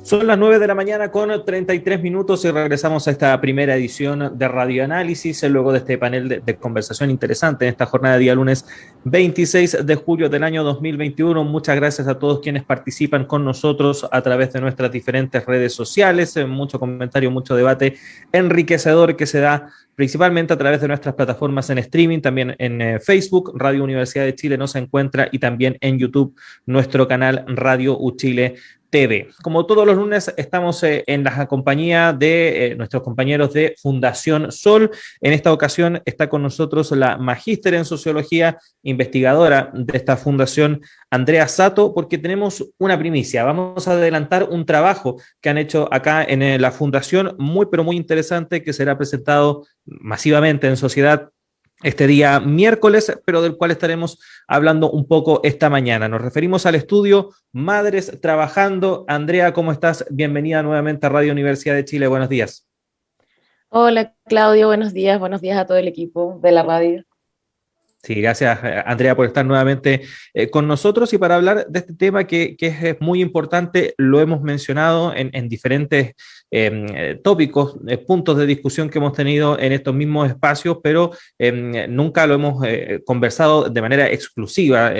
Son las 9 de la mañana con 33 minutos y regresamos a esta primera edición de Radio Análisis, luego de este panel de conversación interesante en esta jornada de día lunes 26 de julio del año 2021. Muchas gracias a todos quienes participan con nosotros a través de nuestras diferentes redes sociales. Mucho comentario, mucho debate enriquecedor que se da principalmente a través de nuestras plataformas en streaming, también en Facebook, Radio Universidad de Chile nos encuentra, y también en YouTube, nuestro canal Radio Uchile TV. Como todos los lunes, estamos en la compañía de nuestros compañeros de Fundación Sol. En esta ocasión está con nosotros la magíster en sociología, investigadora de esta fundación, Andrea Sato, porque tenemos una primicia. Vamos a adelantar un trabajo que han hecho acá en la fundación, muy pero muy interesante, que será presentado masivamente en sociedad este día miércoles, pero del cual estaremos hablando un poco esta mañana. Nos referimos al estudio Madres Trabajando. Andrea, ¿cómo estás? Bienvenida nuevamente a Radio Universidad de Chile. Buenos días. Hola Claudio, buenos días a todo el equipo de la radio. Sí, gracias Andrea por estar nuevamente con nosotros y para hablar de este tema que es muy importante. Lo hemos mencionado en diferentes tópicos, puntos de discusión que hemos tenido en estos mismos espacios, pero nunca lo hemos conversado de manera exclusiva.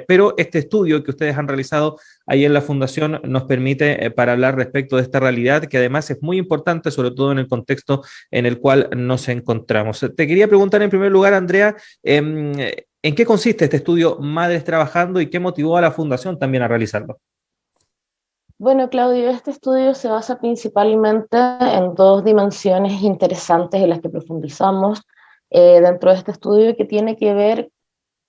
Pero este estudio que ustedes han realizado ahí en la Fundación nos permite para hablar respecto de esta realidad, que además es muy importante, sobre todo en el contexto en el cual nos encontramos. Te quería preguntar en primer lugar, Andrea, ¿en qué consiste este estudio Madres Trabajando y qué motivó a la Fundación también a realizarlo? Bueno, Claudio, este estudio se basa principalmente en dos dimensiones interesantes en las que profundizamos dentro de este estudio, que tiene que ver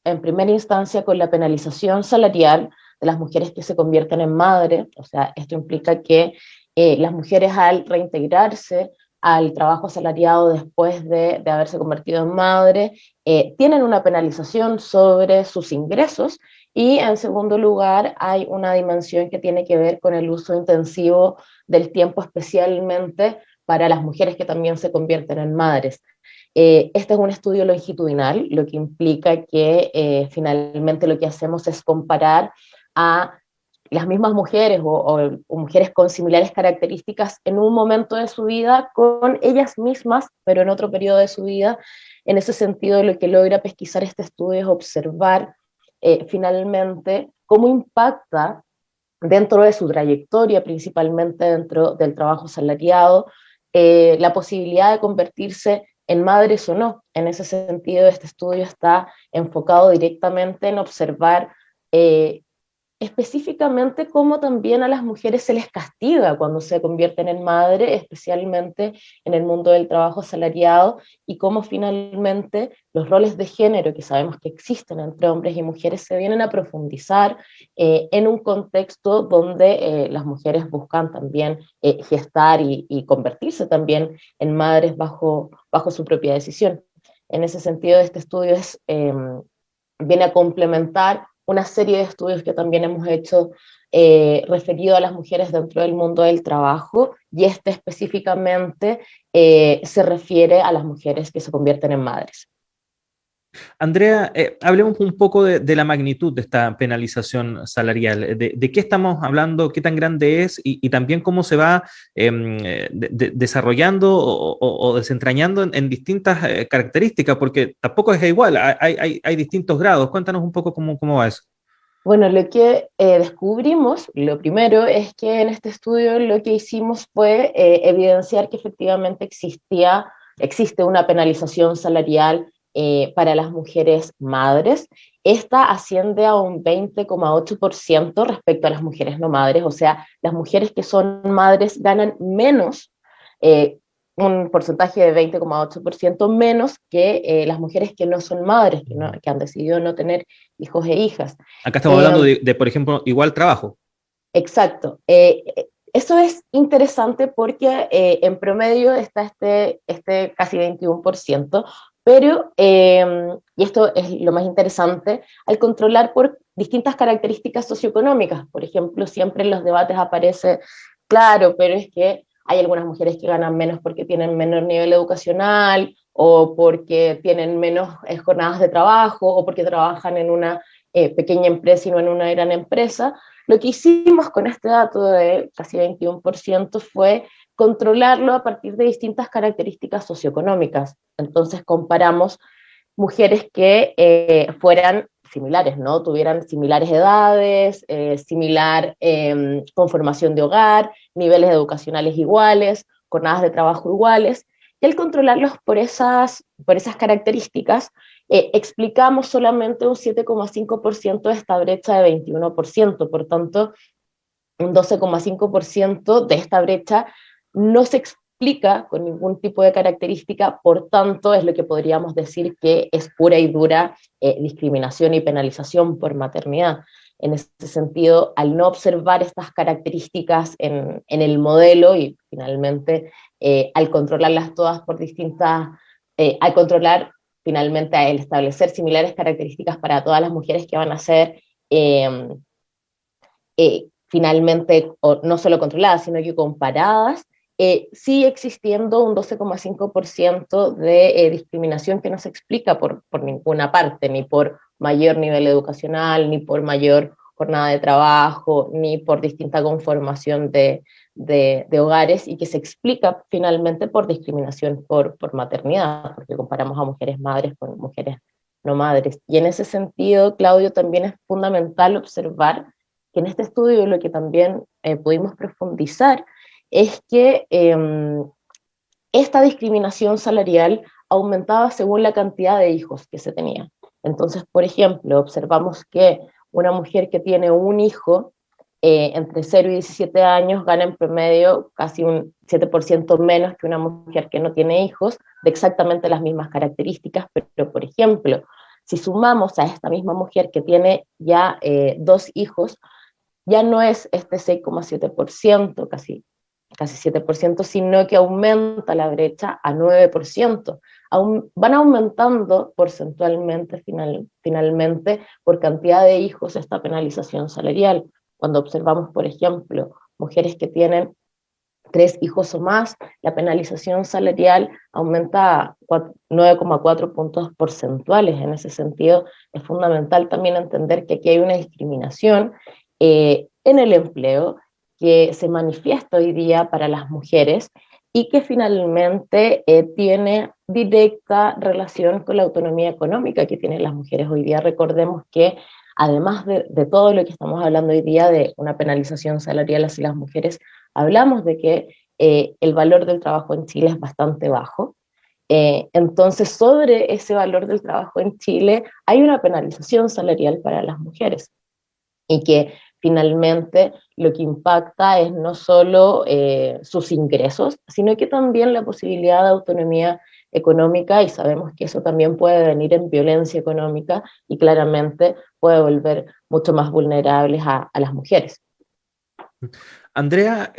en primera instancia con la penalización salarial de las mujeres que se convierten en madres. O sea, esto implica que las mujeres, al reintegrarse al trabajo asalariado después de haberse convertido en madre, tienen una penalización sobre sus ingresos. Y en segundo lugar, hay una dimensión que tiene que ver con el uso intensivo del tiempo, especialmente para las mujeres que también se convierten en madres. Este es un estudio longitudinal, lo que implica que finalmente lo que hacemos es comparar a las mismas mujeres o mujeres con similares características en un momento de su vida con ellas mismas, pero en otro periodo de su vida. En ese sentido, lo que logra pesquisar este estudio es observar finalmente cómo impacta dentro de su trayectoria, principalmente dentro del trabajo asalariado, la posibilidad de convertirse en madres o no. En ese sentido, este estudio está enfocado directamente en observar específicamente cómo también a las mujeres se les castiga cuando se convierten en madre, especialmente en el mundo del trabajo asalariado, y cómo finalmente los roles de género que sabemos que existen entre hombres y mujeres se vienen a profundizar en un contexto donde las mujeres buscan también gestar y convertirse también en madres bajo su propia decisión. En ese sentido, este estudio viene a complementar una serie de estudios que también hemos hecho referido a las mujeres dentro del mundo del trabajo, y este específicamente se refiere a las mujeres que se convierten en madres. Andrea, hablemos un poco de la magnitud de esta penalización salarial, de qué estamos hablando, qué tan grande es y también cómo se va desarrollando o desentrañando en distintas características, porque tampoco es igual, hay distintos grados. Cuéntanos un poco cómo va eso. Bueno, lo que descubrimos, lo primero es que en este estudio lo que hicimos fue evidenciar que efectivamente existe una penalización salarial para las mujeres madres. Esta asciende a un 20,8% respecto a las mujeres no madres. O sea, las mujeres que son madres ganan menos, eh, un porcentaje de 20,8% menos que las mujeres que no son madres, que han decidido no tener hijos e hijas. Acá estamos hablando Eh, por ejemplo, igual trabajo. exacto. Eso es interesante porque en promedio está este casi 21%, pero, y esto es lo más interesante, al controlar por distintas características socioeconómicas. Por ejemplo, siempre en los debates aparece, claro, pero es que hay algunas mujeres que ganan menos porque tienen menor nivel educacional, o porque tienen menos jornadas de trabajo, o porque trabajan pequeña empresa y no en una gran empresa. Lo que hicimos con este dato de casi 21% fue controlarlo a partir de distintas características socioeconómicas. Entonces comparamos mujeres que fueran similares, ¿no? Tuvieran similares edades, similar conformación de hogar, niveles educacionales iguales, jornadas de trabajo iguales, y al controlarlos por esas características, explicamos solamente un 7,5% de esta brecha de 21%, por tanto, un 12,5% de esta brecha no se explica con ningún tipo de característica, por tanto es lo que podríamos decir que es pura y dura discriminación y penalización por maternidad. En ese sentido, al no observar estas características en el modelo y finalmente al controlarlas todas por distintas, al controlar finalmente al establecer similares características para todas las mujeres que van a ser finalmente no solo controladas, sino que comparadas, sigue existiendo un 12,5% de discriminación que no se explica por ninguna parte, ni por mayor nivel educacional, ni por mayor jornada de trabajo, ni por distinta conformación de hogares, y que se explica finalmente por discriminación por maternidad, porque comparamos a mujeres madres con mujeres no madres. Y en ese sentido, Claudio, también es fundamental observar que en este estudio lo que también pudimos profundizar es que esta discriminación salarial aumentaba según la cantidad de hijos que se tenía. Entonces, por ejemplo, observamos que una mujer que tiene un hijo entre 0 y 17 años gana en promedio casi un 7% menos que una mujer que no tiene hijos, de exactamente las mismas características, pero por ejemplo, si sumamos a esta misma mujer que tiene ya 2 hijos, ya no es este 6,7%, casi 7%, sino que aumenta la brecha a 9%. Van aumentando porcentualmente finalmente por cantidad de hijos esta penalización salarial. Cuando observamos, por ejemplo, mujeres que tienen 3 hijos o más, la penalización salarial aumenta a 9,4 puntos porcentuales. En ese sentido, es fundamental también entender que aquí hay una discriminación en el empleo que se manifiesta hoy día para las mujeres y que finalmente tiene directa relación con la autonomía económica que tienen las mujeres hoy día. Recordemos que además de todo lo que estamos hablando hoy día de una penalización salarial hacia las mujeres, hablamos de que el valor del trabajo en Chile es bastante bajo. Entonces, sobre ese valor del trabajo en Chile hay una penalización salarial para las mujeres y que finalmente lo que impacta es no solo sus ingresos, sino que también la posibilidad de autonomía económica, y sabemos que eso también puede venir en violencia económica y claramente puede volver mucho más vulnerables a las mujeres. Andrea,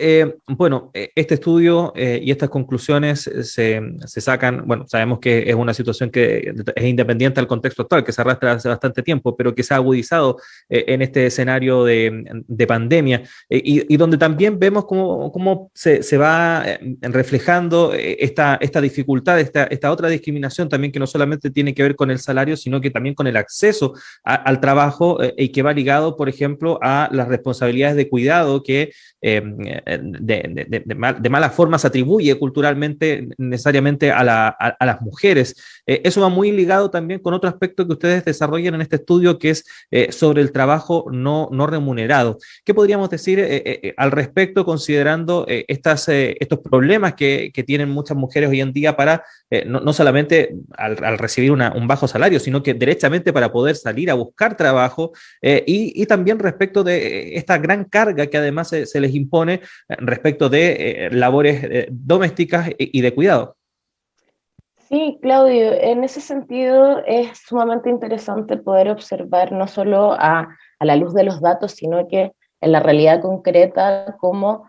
bueno, este estudio y estas conclusiones se sacan, bueno, sabemos que es una situación que es independiente al contexto actual, que se arrastra hace bastante tiempo, pero que se ha agudizado en este escenario de pandemia, y donde también vemos cómo se va reflejando esta dificultad, esta otra discriminación también que no solamente tiene que ver con el salario, sino que también con el acceso al trabajo y que va ligado, por ejemplo, a las responsabilidades de cuidado que de mala forma se atribuye culturalmente necesariamente a las mujeres. Eso va muy ligado también con otro aspecto que ustedes desarrollan en este estudio, que es sobre el trabajo no remunerado. ¿Qué podríamos decir al respecto, considerando estos problemas que tienen muchas mujeres hoy en día para no solamente al recibir un bajo salario, sino que derechamente para poder salir a buscar trabajo, y también respecto de esta gran carga que además se les impone respecto de labores domésticas y de cuidado? Sí, Claudio, en ese sentido es sumamente interesante poder observar no solo a la luz de los datos, sino que en la realidad concreta cómo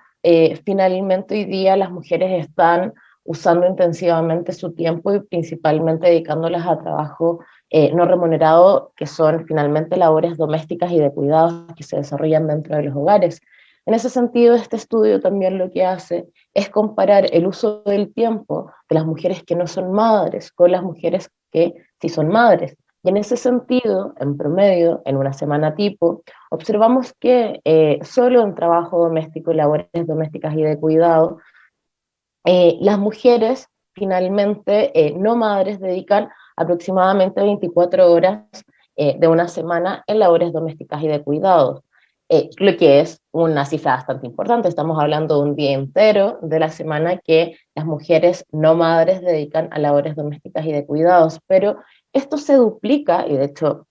finalmente hoy día las mujeres están usando intensivamente su tiempo y principalmente dedicándolas a trabajo no remunerado, que son finalmente labores domésticas y de cuidados que se desarrollan dentro de los hogares. En ese sentido, este estudio también lo que hace es comparar el uso del tiempo de las mujeres que no son madres con las mujeres que sí son madres. Y en ese sentido, en promedio, en una semana tipo, observamos que solo en trabajo doméstico, labores domésticas y de cuidado, las mujeres finalmente no madres dedican aproximadamente 24 horas de una semana en labores domésticas y de cuidados, lo que es una cifra bastante importante. Estamos hablando de un día entero de la semana que las mujeres no madres dedican a labores domésticas y de cuidados, pero esto se duplica y de hecho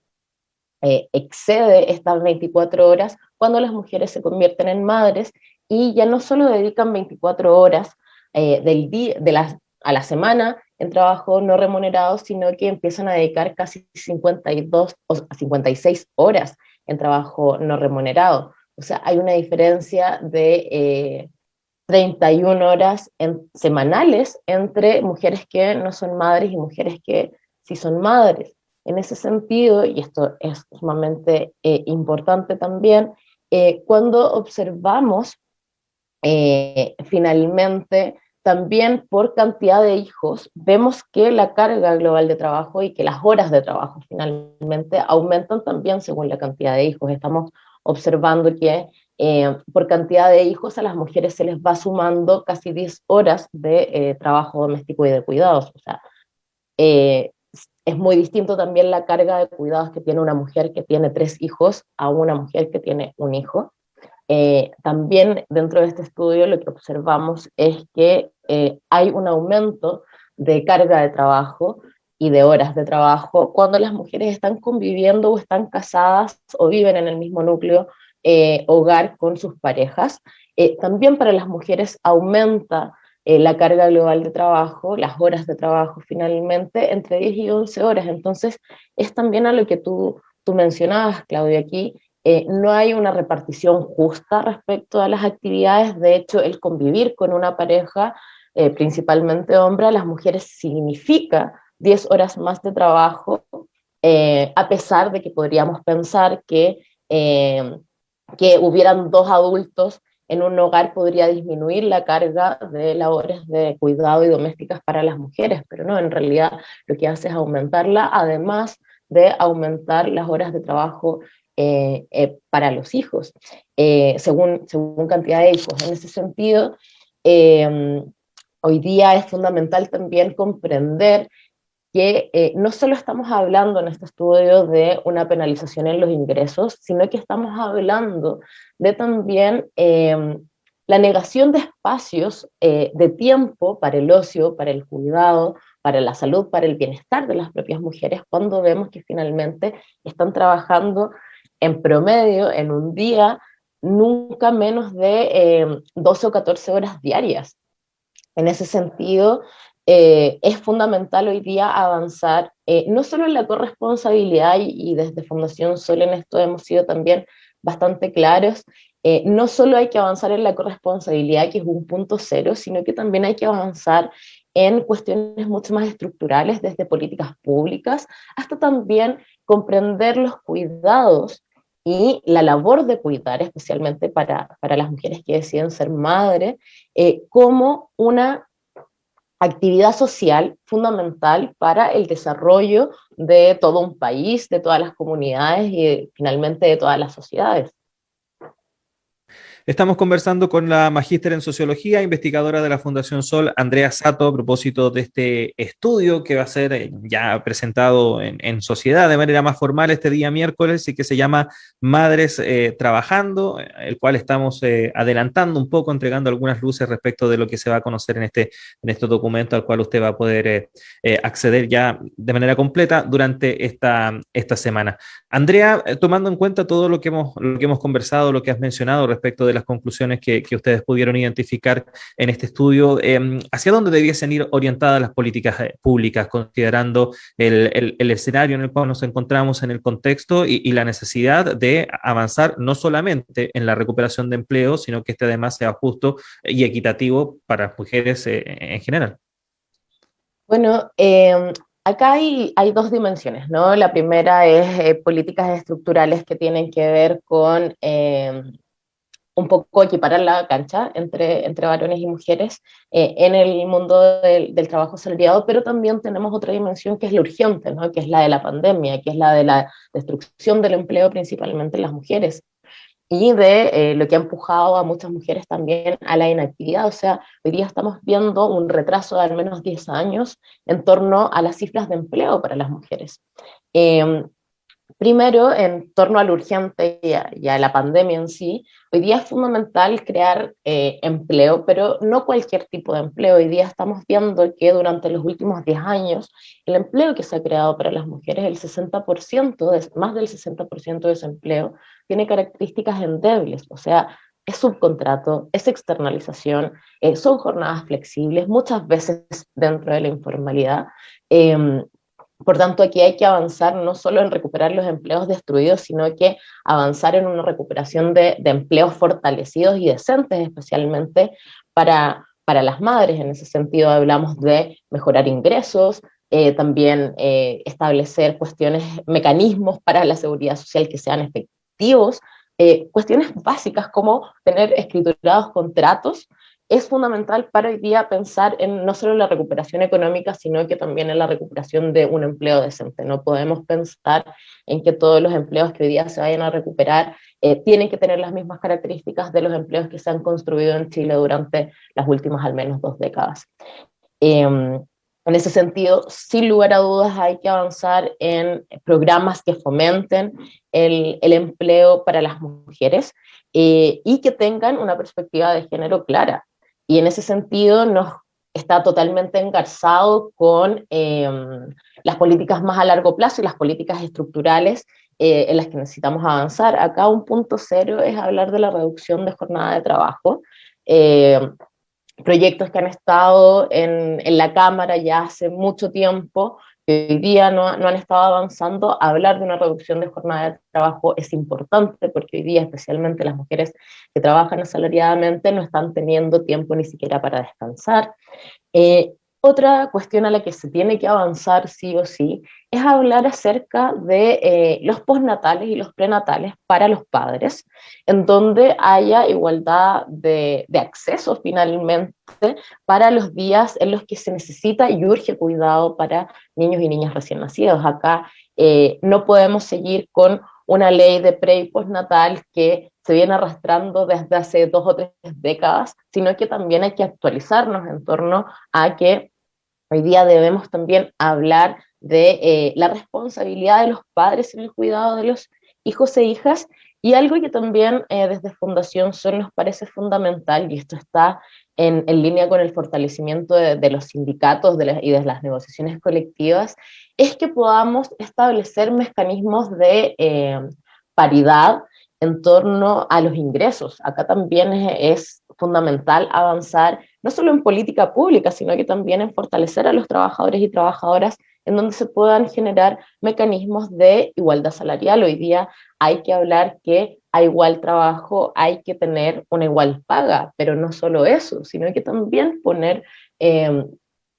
excede estas 24 horas cuando las mujeres se convierten en madres y ya no solo dedican 24 horas del día, a la semana en trabajo no remunerado, sino que empiezan a dedicar casi 52 o 56 horas en trabajo no remunerado. O sea, hay una diferencia de 31 horas semanales entre mujeres que no son madres y mujeres que sí son madres. En ese sentido, y esto es sumamente importante también, cuando observamos finalmente también por cantidad de hijos, vemos que la carga global de trabajo y que las horas de trabajo finalmente aumentan también según la cantidad de hijos. Estamos observando que por cantidad de hijos a las mujeres se les va sumando casi 10 horas de trabajo doméstico y de cuidados. O sea, eh, es muy distinto también la carga de cuidados que tiene una mujer que tiene 3 hijos a una mujer que tiene un hijo. También dentro de este estudio lo que observamos es que hay un aumento de carga de trabajo y de horas de trabajo cuando las mujeres están conviviendo o están casadas o viven en el mismo núcleo hogar con sus parejas. También para las mujeres aumenta la carga global de trabajo, las horas de trabajo finalmente, entre 10 y 11 horas. Entonces, es también a lo que tú mencionabas, Claudia, aquí. No hay una repartición justa respecto a las actividades. De hecho, el convivir con una pareja, principalmente hombre, a las mujeres significa 10 horas más de trabajo, a pesar de que podríamos pensar eh, que hubieran 2 adultos en un hogar podría disminuir la carga de labores de cuidado y domésticas para las mujeres, pero no, en realidad lo que hace es aumentarla, además de aumentar las horas de trabajo para los hijos, según cantidad de hijos. En ese sentido, eh, hoy día es fundamental también comprender que no solo estamos hablando en este estudio de una penalización en los ingresos, sino que estamos hablando de también la negación de espacios de tiempo para el ocio, para el cuidado, para la salud, para el bienestar de las propias mujeres, cuando vemos que finalmente están trabajando en promedio en un día nunca menos de 12 o 14 horas diarias. En ese sentido, es fundamental hoy día avanzar, no solo en la corresponsabilidad, y desde Fundación Sol en esto hemos sido también bastante claros, no solo hay que avanzar en la corresponsabilidad, que es un punto cero, sino que también hay que avanzar en cuestiones mucho más estructurales, desde políticas públicas, hasta también comprender los cuidados y la labor de cuidar, especialmente para las mujeres que deciden ser madres, como una actividad social fundamental para el desarrollo de todo un país, de todas las comunidades y finalmente de todas las sociedades. Estamos conversando con la magíster en sociología, investigadora de la Fundación Sol, Andrea Sato, a propósito de este estudio que va a ser ya presentado en sociedad de manera más formal este día miércoles y que se llama Madres Trabajando, el cual estamos adelantando un poco, entregando algunas luces respecto de lo que se va a conocer en este documento al cual usted va a poder acceder ya de manera completa durante esta semana. Andrea, tomando en cuenta todo lo que hemos conversado, lo que has mencionado respecto de las conclusiones que ustedes pudieron identificar en este estudio, ¿hacia dónde debiesen ir orientadas las políticas públicas, considerando el escenario en el cual nos encontramos en el contexto y la necesidad de avanzar no solamente en la recuperación de empleo, sino que este además sea justo y equitativo para las mujeres en general? Bueno, acá hay 2 dimensiones, ¿no? La primera es políticas estructurales que tienen que ver con un poco equiparar la cancha entre varones y mujeres en el mundo del trabajo asalariado, pero también tenemos otra dimensión que es la urgente, ¿no? Que es la de la pandemia, que es la de la destrucción del empleo principalmente en las mujeres y de lo que ha empujado a muchas mujeres también a la inactividad. O sea, hoy día estamos viendo un retraso de al menos 10 años en torno a las cifras de empleo para las mujeres. Eh, Primero, en torno al urgente y a la pandemia en sí, hoy día es fundamental crear empleo, pero no cualquier tipo de empleo. Hoy día estamos viendo que durante los últimos 10 años, el empleo que se ha creado para las mujeres, el 60%, más del 60% de ese empleo, tiene características endebles, o sea, es subcontrato, es externalización, son jornadas flexibles, muchas veces dentro de la informalidad. Eh, por tanto, aquí hay que avanzar no solo en recuperar los empleos destruidos, sino que avanzar en una recuperación de empleos fortalecidos y decentes, especialmente para las madres. En ese sentido, hablamos de mejorar ingresos, también establecer cuestiones, mecanismos para la seguridad social que sean efectivos, cuestiones básicas como tener escriturados contratos es fundamental para hoy día pensar en no solo la recuperación económica, sino que también en la recuperación de un empleo decente. No podemos pensar en que todos los empleos que hoy día se vayan a recuperar tienen que tener las mismas características de los empleos que se han construido en Chile durante las últimas al menos 2 décadas. En ese sentido, sin lugar a dudas, hay que avanzar en programas que fomenten el empleo para las mujeres y que tengan una perspectiva de género clara. Y en ese sentido nos está totalmente engarzado con las políticas más a largo plazo y las políticas estructurales en las que necesitamos avanzar. Acá un punto cero es hablar de la reducción de jornada de trabajo. Eh, Proyectos que han estado en la Cámara ya hace mucho tiempo, que hoy día no han estado avanzando. Hablar de una reducción de jornada de trabajo es importante porque hoy día, especialmente las mujeres que trabajan asalariadamente, no están teniendo tiempo ni siquiera para descansar. Eh, Otra cuestión a la que se tiene que avanzar sí o sí es hablar acerca de los postnatales y los prenatales para los padres, en donde haya igualdad de acceso finalmente para los días en los que se necesita y urge cuidado para niños y niñas recién nacidos. Acá no podemos seguir con una ley de pre y postnatal que se viene arrastrando desde hace 2 o 3 décadas, sino que también hay que actualizarnos en torno a que hoy día debemos también hablar de la responsabilidad de los padres en el cuidado de los hijos e hijas, y algo que también desde Fundación Sol nos parece fundamental, y esto está en línea con el fortalecimiento de los sindicatos y de las negociaciones colectivas, es que podamos establecer mecanismos de paridad en torno a los ingresos. Acá también es fundamental avanzar no solo en política pública, sino que también en fortalecer a los trabajadores y trabajadoras en donde se puedan generar mecanismos de igualdad salarial. Hoy día hay que hablar que a igual trabajo hay que tener una igual paga, pero no solo eso, sino que también poner eh,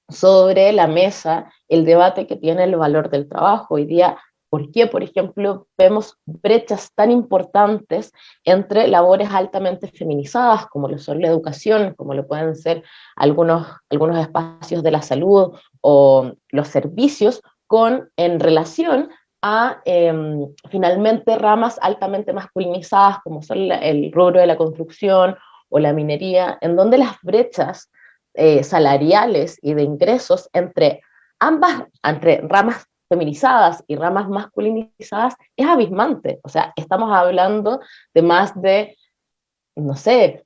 sobre la mesa el debate que tiene el valor del trabajo. Hoy día, ¿por qué, por ejemplo, vemos brechas tan importantes entre labores altamente feminizadas, como lo son la educación, como lo pueden ser algunos espacios de la salud o los servicios, en relación a finalmente ramas altamente masculinizadas, como son el rubro de la construcción o la minería, en donde las brechas salariales y de ingresos entre ramas feminizadas y ramas masculinizadas es abismante. O sea, estamos hablando de más de, no sé,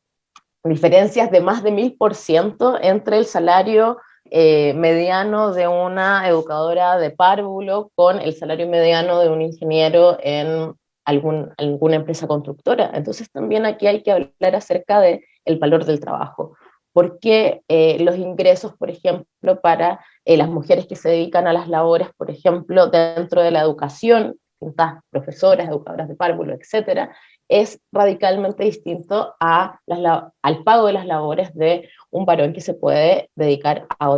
diferencias de más de 1000% entre el salario mediano de una educadora de párvulo con el salario mediano de un ingeniero en alguna empresa constructora. Entonces también aquí hay que hablar acerca del valor del trabajo. Porque los ingresos, por ejemplo, para las mujeres que se dedican a las labores, por ejemplo, dentro de la educación, profesoras, educadoras de párvulo, etcétera, es radicalmente distinto al pago de las labores de un varón que se puede dedicar a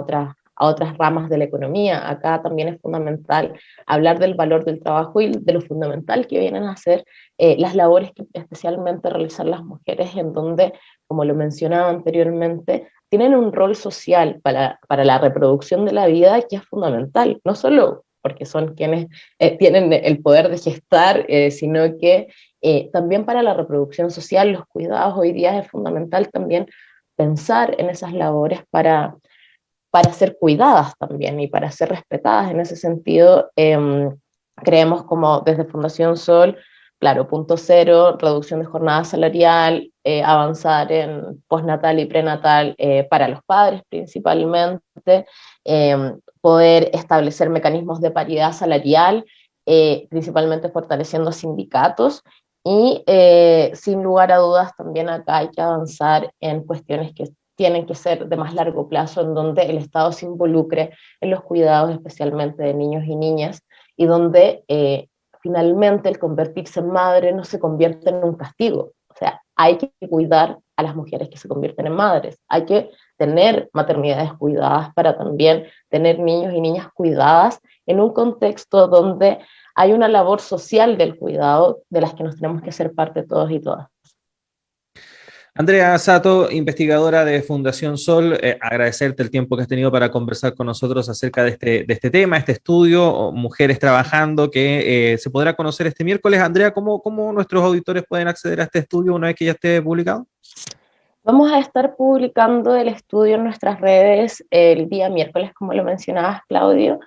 a otras ramas de la economía. Acá también es fundamental hablar del valor del trabajo y de lo fundamental que vienen a ser las labores que especialmente realizan las mujeres, en donde, como lo mencionaba anteriormente, tienen un rol social para la reproducción de la vida que es fundamental, no solo porque son quienes tienen el poder de gestar, sino que también para la reproducción social, los cuidados hoy día es fundamental también pensar en esas labores para ser cuidadas también y para ser respetadas. En ese sentido, creemos como desde Fundación Sol, claro, punto cero, reducción de jornada salarial, avanzar en postnatal y prenatal para los padres principalmente, poder establecer mecanismos de paridad salarial, principalmente fortaleciendo sindicatos, y sin lugar a dudas también acá hay que avanzar en cuestiones que tienen que ser de más largo plazo, en donde el Estado se involucre en los cuidados especialmente de niños y niñas, y donde finalmente el convertirse en madre no se convierte en un castigo. O sea, hay que cuidar a las mujeres que se convierten en madres, hay que tener maternidades cuidadas para también tener niños y niñas cuidadas en un contexto donde hay una labor social del cuidado de las que nos tenemos que hacer parte todos y todas. Andrea Sato, investigadora de Fundación Sol, agradecerte el tiempo que has tenido para conversar con nosotros acerca de este tema, este estudio, Mujeres Trabajando, que se podrá conocer este miércoles. Andrea, ¿cómo nuestros auditores pueden acceder a este estudio una vez que ya esté publicado? Vamos a estar publicando el estudio en nuestras redes el día miércoles, como lo mencionabas, Claudio.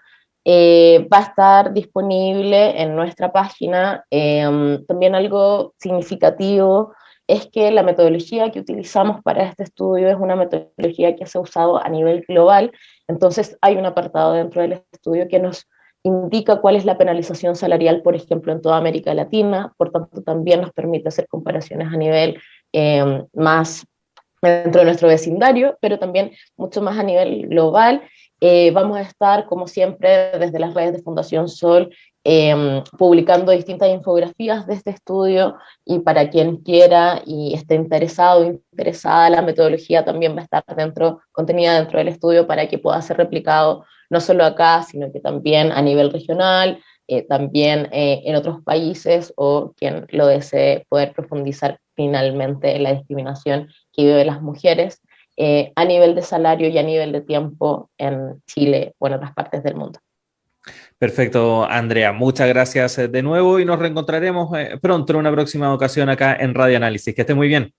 Va a estar disponible en nuestra página. También algo significativo es que la metodología que utilizamos para este estudio es una metodología que se ha usado a nivel global. Entonces hay un apartado dentro del estudio que nos indica cuál es la penalización salarial, por ejemplo, en toda América Latina. Por tanto, también nos permite hacer comparaciones a nivel más dentro de nuestro vecindario, pero también mucho más a nivel global. Vamos a estar, como siempre, desde las redes de Fundación Sol, publicando distintas infografías de este estudio, y para quien quiera y esté interesado o interesada, la metodología también va a estar contenida dentro del estudio para que pueda ser replicado no solo acá, sino que también a nivel regional, también en otros países, o quien lo desee poder profundizar finalmente en la discriminación que viven las mujeres a nivel de salario y a nivel de tiempo en Chile o en otras partes del mundo. Perfecto, Andrea. Muchas gracias de nuevo y nos reencontraremos pronto en una próxima ocasión acá en Radio Análisis. Que esté muy bien.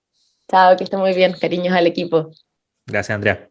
Chao, que esté muy bien. Cariños al equipo. Gracias, Andrea.